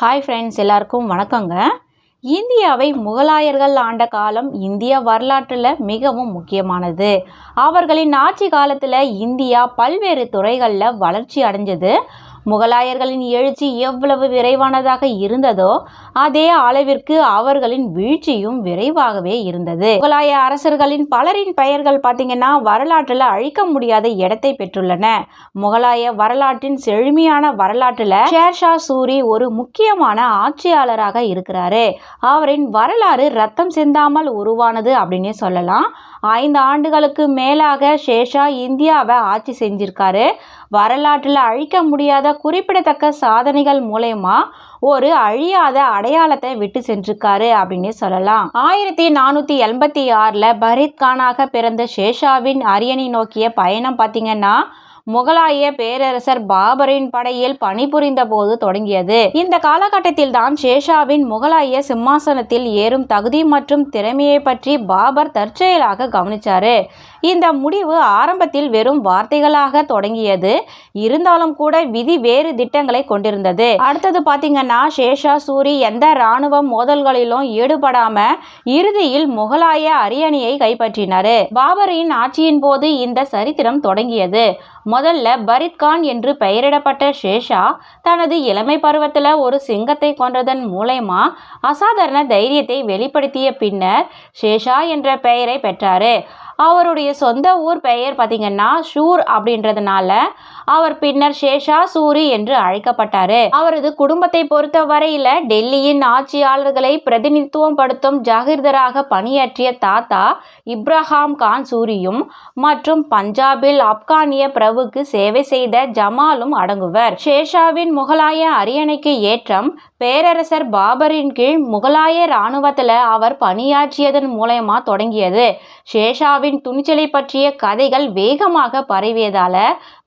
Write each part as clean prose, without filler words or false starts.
Hi friends, எல்லாருக்கும் வணக்கங்க. இந்தியாவை முகலாயர்கள் ஆண்ட காலம் இந்திய வரலாற்றில் மிகவும் முக்கியமானது. அவர்களின் ஆட்சி காலத்தில் இந்தியா பல்வேறு துறைகளில் வளர்ச்சி அடைஞ்சது. முகலாயர்களின் எழுச்சி எவ்வளவு விரைவானதாக இருந்ததோ அதே அளவிற்கு அவர்களின் வீழ்ச்சியும் விரைவாகவே இருந்தது. முகலாய அரசர்களின் பலரின் பெயர்கள் பார்த்தீங்கன்னா வரலாற்றில் அழிக்க முடியாத இடத்தை பெற்றுள்ளன. முகலாய வரலாற்றின் செழுமையான வரலாற்றில் ஷேர்ஷா சூரி ஒரு முக்கியமான ஆட்சியாளராக இருக்கிறாரு. அவரின் வரலாறு ரத்தம் சிந்தாமல் உருவானது அப்படின்னு சொல்லலாம். 5 ஆண்டுகளுக்கு மேலாக ஷேர்ஷா இந்தியாவை ஆட்சி செஞ்சிருக்காரு. வரலாற்றில் அழிக்க முடியாத குறிப்பிடத்தக்க சாதனைகள் மூலயமா ஒரு அழியாத அடையாளத்தை விட்டு சென்றிருக்காரு அப்படின்னு சொல்லலாம். 1486 பரீத் கானாக பிறந்த ஷேர்ஷாவின் அரியணை நோக்கிய பயணம் பார்த்தீங்கன்னா முகலாய பேரரசர் பாபரின் படையில் பணிபுரிந்த போது தொடங்கியது. இந்த காலகட்டத்தில் தான் ஷேர்ஷாவின் முகலாய சிம்மாசனத்தில் ஏறும் தகுதி மற்றும் திறமையை பற்றி பாபர் தற்செயலாக கவனிச்சாரு. இந்த முடிவு ஆரம்பத்தில் வெறும் வார்த்தைகளாக தொடங்கியது, இருந்தாலும் கூட விதி வேறு திட்டங்களை கொண்டிருந்தது. அடுத்தது பார்த்தீங்கன்னா ஷேர்ஷா சூரி எந்த இராணுவ மோதல்களிலும் ஈடுபடாம இறுதியில் முகலாய அரியணையை கைப்பற்றினார். பாபரின் ஆட்சியின் போது இந்த சரித்திரம் தொடங்கியது. முதல்ல பரீத் கான் என்று பெயரிடப்பட்ட ஷேர்ஷா தனது இளமை பருவத்தில் ஒரு சிங்கத்தை கொன்றதன் மூலமா அசாதாரண தைரியத்தை வெளிப்படுத்திய பின்னர் ஷேர்ஷா என்ற பெயரை பெற்றாரு. அவருடைய சொந்த ஊர் பெயர் பார்த்தீங்கன்னா ஷூர் அப்படின்றதுனால அவர் பின்னர் ஷேர்ஷா சூரி என்று அழைக்கப்பட்டாரு. அவரது குடும்பத்தை பொறுத்த வரையில டெல்லியின் ஆட்சியாளர்களை பிரதிநிதித்துவம் படுத்தும் ஜாகிர்தாராக பணியாற்றிய தாத்தா இப்ராஹிம் கான் சூரியும் மற்றும் பஞ்சாபில் ஆப்கானிய பிரபுக்கு சேவை செய்த ஜமாலும் அடங்குவர். ஷேர்ஷாவின் முகலாய அரியணைக்கு ஏற்றம் பேரரசர் பாபரின் கீழ் முகலாய இராணுவத்தில் அவர் பணியாற்றியதன் மூலமா தொடங்கியது. ஷேர்ஷாவின் துணிச்சலை பற்றிய கதைகள் வேகமாக பரவியதால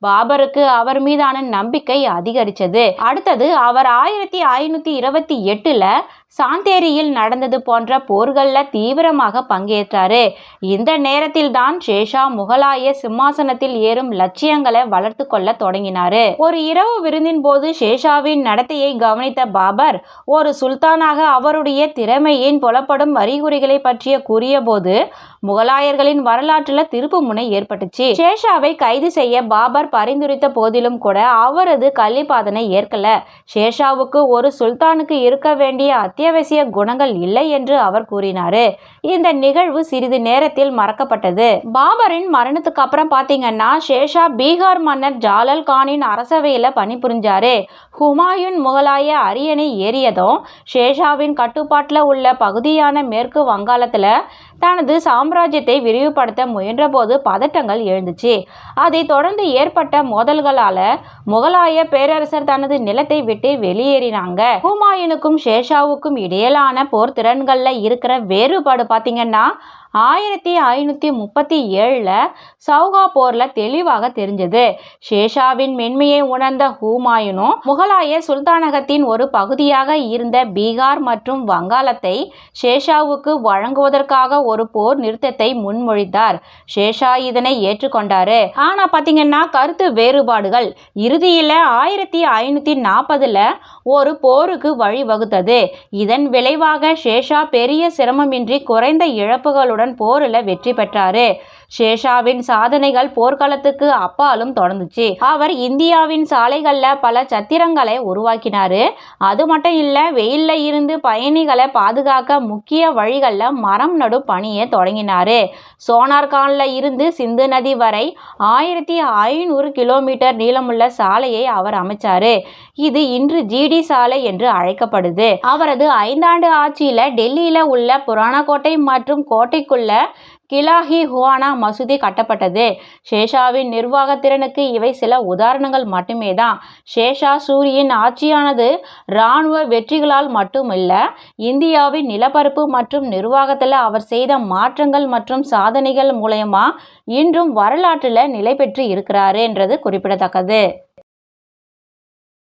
பாபருக்கு அவர் மீதான நம்பிக்கை அதிகரித்தது. அடுத்தது அவர் 1528 சாந்தேரியில் நடந்தது போன்ற போர்களில் தீவிரமாக பங்கேற்றாரு. இந்த நேரத்தில் தான் ஷேர்ஷா முகலாய சிம்மாசனத்தில் ஏறும் லட்சியங்களை வளர்த்து கொள்ள தொடங்கினார். ஒரு இரவு விருந்தின் போது ஷேர்ஷாவின் நடத்தையை கவனித்த பாபர் ஒரு சுல்தானாக அவருடைய திறமையின் புலப்படும் அறிகுறிகளை பற்றிய கூறிய போது முகலாயர்களின் வரலாற்றில் திருப்பு முனை ஏற்பட்டுச்சு. ஷேர்ஷாவை கைது செய்ய பாபர் பரிந்துரைத்த போதிலும் கூட அவரது கள்ளிப்பாதனை ஏற்கல. ஷேர்ஷாவுக்கு ஒரு சுல்தானுக்கு இருக்க வேண்டிய அத்தியாவசிய குணங்கள் இல்லை என்று அவர் கூறினார். இந்த நிகழ்வு சிறிது நேரத்தில் மறக்கப்பட்டது. பாபரின் மரணத்துக்கு அப்புறம் பார்த்தீங்கன்னா ஷேர்ஷா பீகார் மன்னர் ஜாலல் கானின் அரசவையில் பணிபுரிஞ்சாரு. ஹுமாயூன் முகலாய அரியணை ஏறியதும் ஷேர்ஷாவின் கட்டுப்பாட்டில் உள்ள பகுதியான மேற்கு வங்காளத்தில் தனது சாம்ராஜ்யத்தை விரிவுபடுத்த முயன்றபோது பதட்டங்கள் எழுந்துச்சு. அதை தொடர்ந்து ஏற்பட்ட மோதல்களால முகலாய பேரரசர் தனது நிலத்தை விட்டு வெளியேறினாங்க. ஹுமாயூனுக்கும் ஷேர்ஷாவுக்கும் இடையிலான போர் திறன்கள்ல இருக்கிற வேறுபாடு பார்த்தீங்கன்னா 1537 சௌகா போர்ல தெளிவாக தெரிஞ்சது. ஷேர்ஷாவின் மென்மையை உணர்ந்த ஹுமாயூனும் முகலாய சுல்தானகத்தின் ஒரு பகுதியாக இருந்த பீகார் மற்றும் வங்காளத்தை ஷேர்ஷாவுக்கு வழங்குவதற்காக ஒரு போர் நிறுத்தத்தை முன்மொழிந்தார். ஷேர்ஷா இதனை ஏற்றுக்கொண்டாரு. ஆனா பார்த்தீங்கன்னா கருத்து வேறுபாடுகள் இறுதியில் 1540 ஒரு போருக்கு வழிவகுத்தது. இதன் விளைவாக ஷேர்ஷா பெரிய சிரமமின்றி குறைந்த இழப்புகளுடன் போரில் வெற்றி பெற்றாரு. ஷேர்ஷாவின் சாதனைகள் போர்க்களத்துக்கு அப்பாலும் தொடர்ந்துச்சு. அவர் இந்தியாவின் சாலைகளில் பல சத்திரங்களை உருவாக்கினாரு. அது மட்டும் இல்லை, வெயில்ல இருந்து பயணிகளை பாதுகாக்க முக்கிய வழிகளில் மரம் நடும் பணியை தொடங்கினாரு. சோனார்கான்ல இருந்து சிந்து நதி வரை 1500 கிலோமீட்டர் நீளமுள்ள சாலையை அவர் அமைச்சாரு. இது இன்று ஜிடி சாலை என்று அழைக்கப்படுது. அவரது 5 ஆண்டு ஆட்சியில டெல்லியில உள்ள புராணக்கோட்டை மற்றும் கோட்டைக்குள்ள கிலாஹி ஹுவானா மசூதி கட்டப்பட்டது. ஷேர்ஷாவின் நிர்வாக திறனுக்கு இவை சில உதாரணங்கள் மட்டுமே தான். ஷேர்ஷா சூரியின் ஆட்சியானது இராணுவ வெற்றிகளால் மட்டுமல்ல, இந்தியாவின் நிலப்பரப்பு மற்றும் நிர்வாகத்தில் அவர் செய்த மாற்றங்கள் மற்றும் சாதனைகள் மூலமா இன்றும் வரலாற்றில் நிலை பெற்று இருக்கிறாரு என்றது குறிப்பிடத்தக்கது.